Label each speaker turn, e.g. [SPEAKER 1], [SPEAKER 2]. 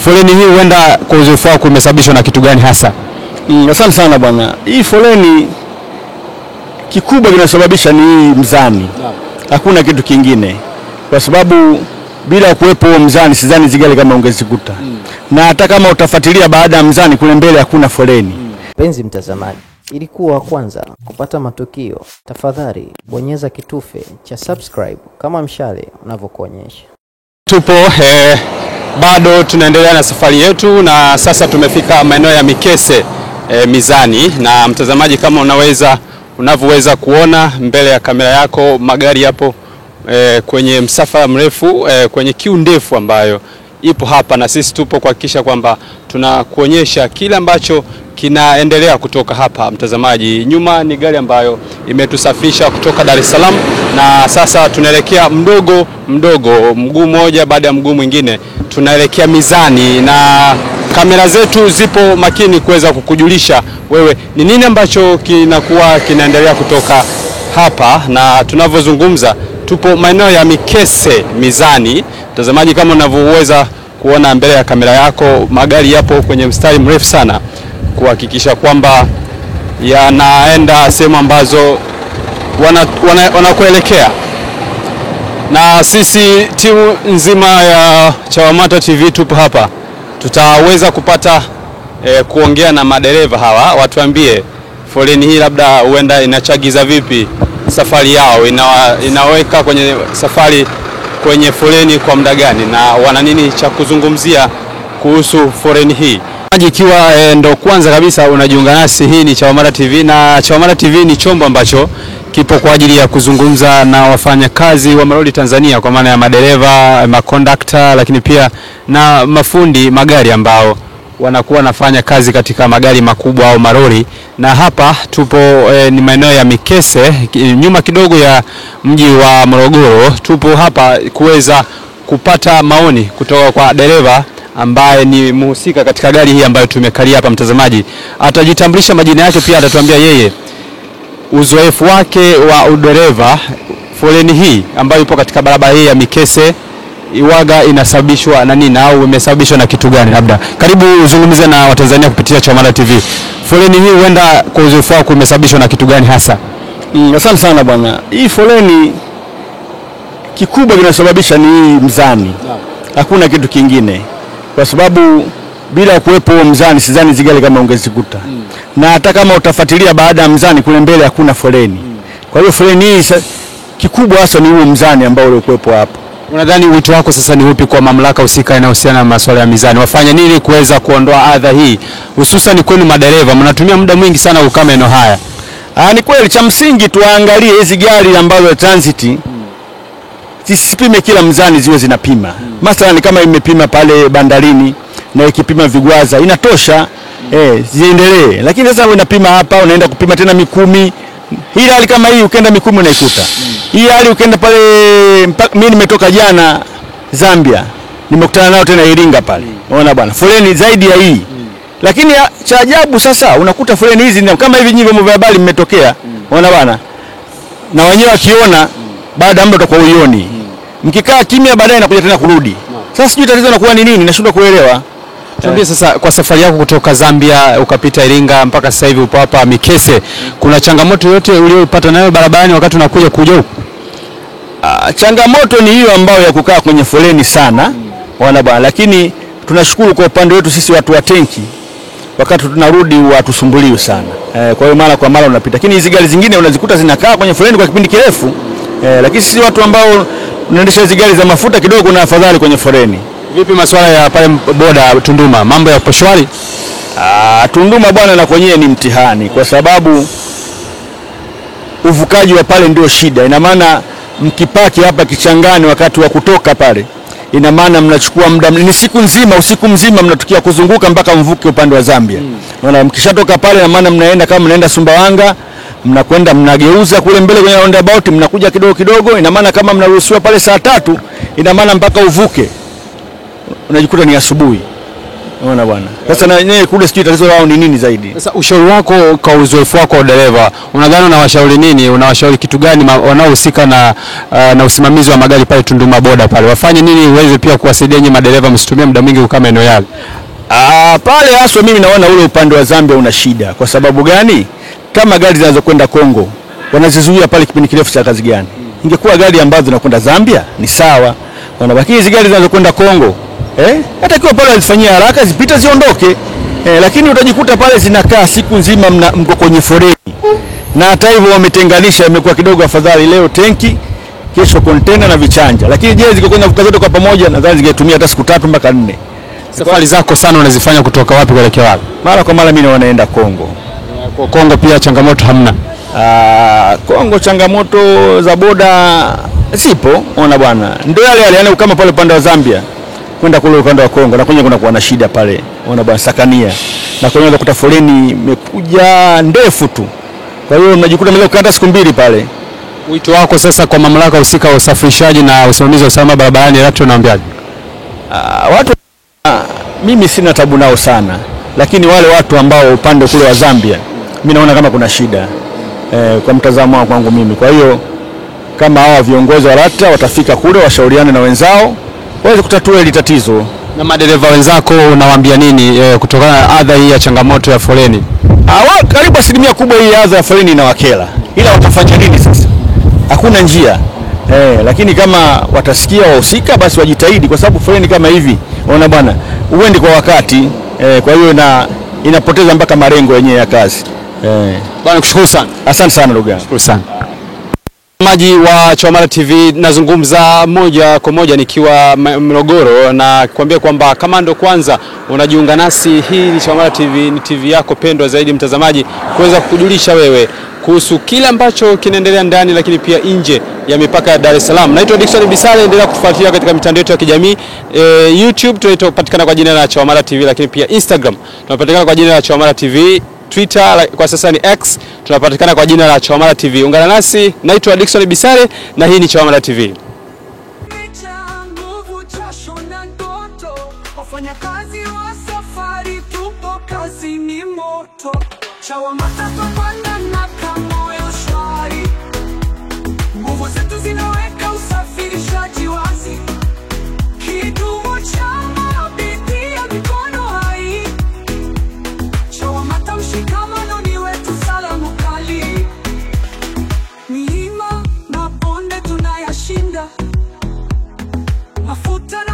[SPEAKER 1] Foleni hii huenda kwa uzoefu wako umesababishwa na kitu gani hasa?
[SPEAKER 2] Asante sana bwana. Hii foleni kikubwa kinasababisha ni mzani. Hakuna kitu kingine. Kwa sababu bila kuwepo mzani sidhani zigari kama ungezikuta. Na hata kama utafuatilia baada ya mzani kule mbele hakuna foleni.
[SPEAKER 3] Mpenzi mtazamaji, ili kuwa wa kwanza kupata matukio, tafadhali bonyeza kitufe cha subscribe kama mshale unavyokuonyesha.
[SPEAKER 1] Tupo bado tunaendelea na safari yetu, na sasa tumefika maeneo ya Mikese Mizani, na mtazamaji, kama unavyoweza kuona mbele ya kamera yako, magari yapo kwenye msafara mrefu, kwenye kiu ndefu ambayo ipo hapa, na sisi tupo kuhakikisha kwamba tunakuonyesha kile ambacho kinaendelea kutoka hapa. Mtazamaji, nyuma ni gari ambayo imetusafirisha kutoka Dar es Salaam, na sasa tunaelekea mdogo mguu mmoja baada ya mguu mwingine tunaelekea Mizani, na kamera zetu zipo makini kuweza kukujulisha wewe ni nini ambacho kinaendelea kutoka hapa. Na tunavyozungumza tupo maeneo ya Mikese Mizani. Mtazamaji, kama unavyoweza kuona mbele ya kamera yako, magari yapo kwenye mstari mrefu sana kuhakikisha kwamba yanaenda sehemu ambazo wanakuelekea. Na sisi timu nzima ya Chawamata TV tupo hapa, tutaweza kupata kuongea na madereva hawa, watuambie foleni hii labda huenda inachagiza vipi safari yao, inaweka kwenye safari kwenye foleni kwa muda gani, na wana nini cha kuzungumzia kuhusu foleni hii. Ikiwa ndo kwanza kabisa unajiunga nasi, hii ni Chawamata TV, na Chawamata TV ni chombo ambacho kipo kwa ajili ya kuzungumza na wafanyakazi wa malori Tanzania, kwa maana ya madereva, makondakta, lakini pia na mafundi magari ambao wanakuwa nafanya kazi katika magari makubwa au malori. Na hapa tupo ni maeneo ya Mikese, nyuma kidogo ya mji wa Morogoro. Tupo hapa kuweza kupata maoni kutoka kwa dereva ambaye ni mhusika katika gari hii ambayo tumekalia hapa. Mtazamaji, atajitambulisha majina yake, pia atatuambia yeye uzoefu wake wa udereva. Foleni hii ambayo ipo katika barabara hii ya Mikese iwaga inasababishwa na nini au imesababishwa na kitu gani? Labda karibu uzungumze na Watanzania kupitia Chawamata TV. Foleni hii huenda kwa uzoefu wako imesababishwa na kitu gani hasa?
[SPEAKER 2] Asante sana bwana. Hii foleni kikubwa kinasababisha ni mzani. Hakuna kitu kingine. Kwa sababu bila kuwepo mzani sidhani zigari kama ungezikuta. Na hata kama utafuatilia baada ya mzani kule mbele hakuna foleni. Kwa hiyo foleni hii kikubwa hasa ni huo mzani ambao ulikuwepo hapo.
[SPEAKER 1] Unadhani wito wako sasa ni upi kwa mamlaka husika inayohusiana na masuala ya mizani? Wafanye nini kuweza kuondoa adha hii, hususan kwenu madereva, mnatumia muda mwingi sana kukaa maeneo haya?
[SPEAKER 2] Ni kweli, cha msingi tuangalie hizi gari ambazo transit zisipime kila mzani, ziwe zinapima. Mathalan kama imepima pale bandarini na ikipima Vigwaza inatosha, ziendelee. Lakini sasa unapima hapa, unaenda kupima tena Mikumi. Hii hali kama hii ukienda Mikumi unaikuta. Hii hali ukienda pale, mimi nimetoka jana Zambia, nimekutana nao tena Iringa pale. Unaona bwana, foleni zaidi ya hii. Lakini cha ajabu sasa unakuta foleni hizi kama hivi nyinyi vyombo vya habari mmetokea. Unaona bwana, na wenyewe wakiona baada ya muda utakuwa uioni. Mkikaa kimya baadaye inakuja tena kurudi. Sasa sijui tatizo linakuwa ni nini, nashindwa kuelewa.
[SPEAKER 1] Tuambie sasa, kwa safari yako kutoka Zambia ukapita Iringa mpaka sasa hivi upo hapa Mikese, kuna changamoto yote uliyopata nayo barabarani wakati unakuja huku?
[SPEAKER 2] Changamoto ni hiyo ambayo ya kukaa kwenye foleni sana. Unaona bwana, lakini tunashukuru kwa upande wetu sisi watu wa tenki, wakati tunarudi watusumbuliwi sana. Kwa hiyo mara kwa mara unapita. Lakini hizo gari zingine unazikuta zinakaa kwenye foleni kwa kipindi kirefu. Lakini sisi watu ambao tunaendesha hizo gari za mafuta kidogo kuna afadhali kwenye foleni.
[SPEAKER 1] Vipi masuala ya pale boda Tunduma, mambo ya poshwari?
[SPEAKER 2] Tunduma bwana, na kwenyewe ni mtihani, kwa sababu uvukaji wa pale ndio shida. Ina maana mkipaki hapa Kichangani wakati wa kutoka pale, ina maana mnachukua muda, ni siku nzima, usiku mzima mnatukia kuzunguka mpaka mvuke upande wa Zambia. Unaona, mkishatoka pale na maana mnaenda kama mnaenda Sumbawanga, mnakwenda mnageuza kule mbele kwenye roundabout, mnakuja kidogo. Ina maana kama mnaruhusiwa pale saa 3, ina maana mpaka uvuke unajikuta ni asubuhi. Unaona bwana. Sasa na yeye kule sijui tatizo lao ni nini zaidi.
[SPEAKER 1] Sasa ushauri wako kwa uzoefu wako wa dereva, unadhani unawashauri nini? Unawashauri kitu gani wanaohusika na usimamizi wa magari pale Tunduma boda pale? Wafanye nini uweze pia kuwasaidia nyinyi madereva msitumie muda mwingi kukaa maeneo yale?
[SPEAKER 2] Pale haswa mimi naona ule upande wa Zambia una shida. Kwa sababu gani? Kama gari zinazokwenda Kongo wanazizuia pale kipindi kirefu cha kazi gani? Ingekuwa gari ambazo zinakwenda Zambia ni sawa. Wanabaki hizi gari zinazokwenda Kongo hata kiwa pale zifanyia haraka zipite ziondoke. Lakini utajikuta pale zinakaa siku nzima mko kwenye foleni. Na hata hivyo wametenganisha, imekuwa kidogo afadhali, leo tenki, kesho container na vichanja. Lakini je, zikokwenda kukaa zote kwa pamoja nadhani zingetumia hata siku 3 mpaka 4.
[SPEAKER 1] Safari zako sana unazifanya kutoka wapi kuelekea wapi?
[SPEAKER 2] Mara kwa mara mimi naenda Kongo.
[SPEAKER 1] Kwa Kongo pia changamoto hamna?
[SPEAKER 2] Kongo changamoto za boda zipo, ona bwana. Ndio yale yani kama pale upande wa Zambia kwenda kule upande wa Kongo na kwenye kuna kuwa na shida pale. Ona bwana Sakania. Na kwenye kuta foleni imekuja ndefu tu. Kwa hiyo mnajikuta mnaweza kukaa siku 2 pale.
[SPEAKER 1] Wito wako sasa kwa mamlaka husika wa usafirishaji na usimamizi wa usalama barabarani LATRA unaambiaje?
[SPEAKER 2] Watu mimi sina tabu nao sana. Lakini wale watu ambao upande kule wa Zambia mimi naona kama kuna shida. Kwa mtazamo wangu kwangu mimi. Kwa hiyo kama hawa viongozi wa LATRA watafika kule washauriane na wenzao waweze kutatua hili tatizo.
[SPEAKER 1] Na madereva wenzako unawaambia nini kutokana na adha hii ya changamoto ya foleni?
[SPEAKER 2] Karibu asilimia kubwa hii adha ya foleni inawakera. Ila watafanya nini sasa? Hakuna njia. Lakini kama watasikia wahusika basi wajitahidi kwa sababu foleni kama hivi unaona bwana uende kwa wakati. Kwa hiyo inapoteza mpaka malengo yenyewe ya kazi.
[SPEAKER 1] Bwana kushukuru sana.
[SPEAKER 2] Asante sana ndugu yangu.
[SPEAKER 1] Shukuru sana. Mtazamaji wa Chawamata TV, nazungumza moja kwa moja nikiwa Morogoro na kuambia kwamba kama ndo kwanza unajiunga nasi, hii ni Chawamata TV, ni TV yako pendwa zaidi mtazamaji, kuweza kukujulisha wewe kuhusu kila ambacho kinaendelea ndani lakini pia nje ya mipaka ya Dar es Salaam. Naitwa Dickson Bisale, endelea kutufuatilia katika mitandao yetu ya kijamii. YouTube tunapatikana kwa jina la Chawamata TV, lakini pia Instagram tunapatikana kwa jina la Chawamata TV. Twitter kwa sasa ni X, tunapatikana kwa jina la Chawamata TV. Ungana nasi, naitwa Dickson Bisale na hii ni Chawamata TV.
[SPEAKER 4] Wafanyakazi wa safari tupo kazi ni moto. Chawamata tupanda na kamoyo shwari. Nguvu zetu zinaweka usafirishaji wazi. Kidumu chama bidii ya mikono hai. Chawamata mshikamano ni wetu salamu kali. Milima na bonde tunayashinda. Mafuta na